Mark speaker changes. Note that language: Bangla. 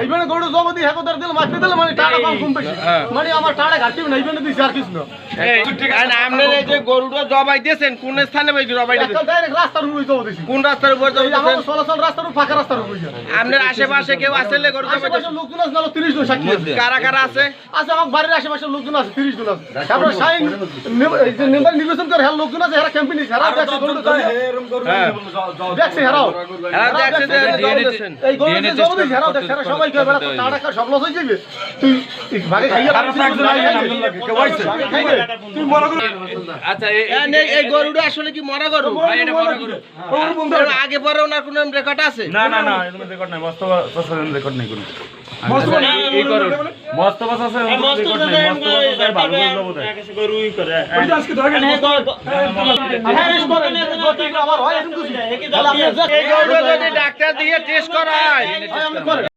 Speaker 1: এইখানে গরু জগদি হেকোদার দিল মাছ দিল মানে টাকা কম কম বেশি মানে আমার টাকা ঘাটতি না এইখানে দিছি আর কিছু না
Speaker 2: আর আপনি এই যে গরুটা জবাই দিয়েছেন কোন স্থানে ভাই জবাই দিয়েছেন
Speaker 1: ডাইরেক্ট রাস্তার উপরে জবাই দিছি
Speaker 2: কোন রাস্তার উপর জবাই
Speaker 1: আমার
Speaker 2: দিয়েছেন
Speaker 1: চলাচল রাস্তার উপর ফাঁকা রাস্তার উপরে
Speaker 2: আপনার আশেপাশে কেউ আছে লে গরু জবাই
Speaker 1: আশেপাশে লোকজন আছে না 30 জন সাক্ষী আছে
Speaker 2: কারা কারা আছে
Speaker 1: আছে আমার বাড়ির আশেপাশে লোকজন আছে 30 জন আছে তারপর সাইন এই যে মেম্বার নির্বাচন করে হেল লোকজন আছে এরা ক্যাম্পেইন করে এরা দেখছে গরু দেখছে হেরাও
Speaker 2: এরা দেখছে যে জবাই দিয়েছেন
Speaker 1: এই গরু জবাই দিছে হেরাও দেখছে এরা সবাই কই বেড়া টাকা সব লস হয়ে যাবে তুই ভাগে খাইয়া তুই মনে কর
Speaker 2: আচ্ছা এই গরুটা আসলে কি মরা গরু ভাই এটা মরা গরু আগে পরে ওনার কোনো রেকর্ড আছে
Speaker 3: না না না এরকম রেকর্ড নাই মস্তফা রেকর্ড নাই কোনো মস্তফা এই করো মস্তফা আছে রেকর্ড নাই মস্তফা ভালো বলবো তাই গরুই করে আজকে ধরে
Speaker 2: এই গরুটা যদি ডাক্তার দিয়ে টেস্ট করায়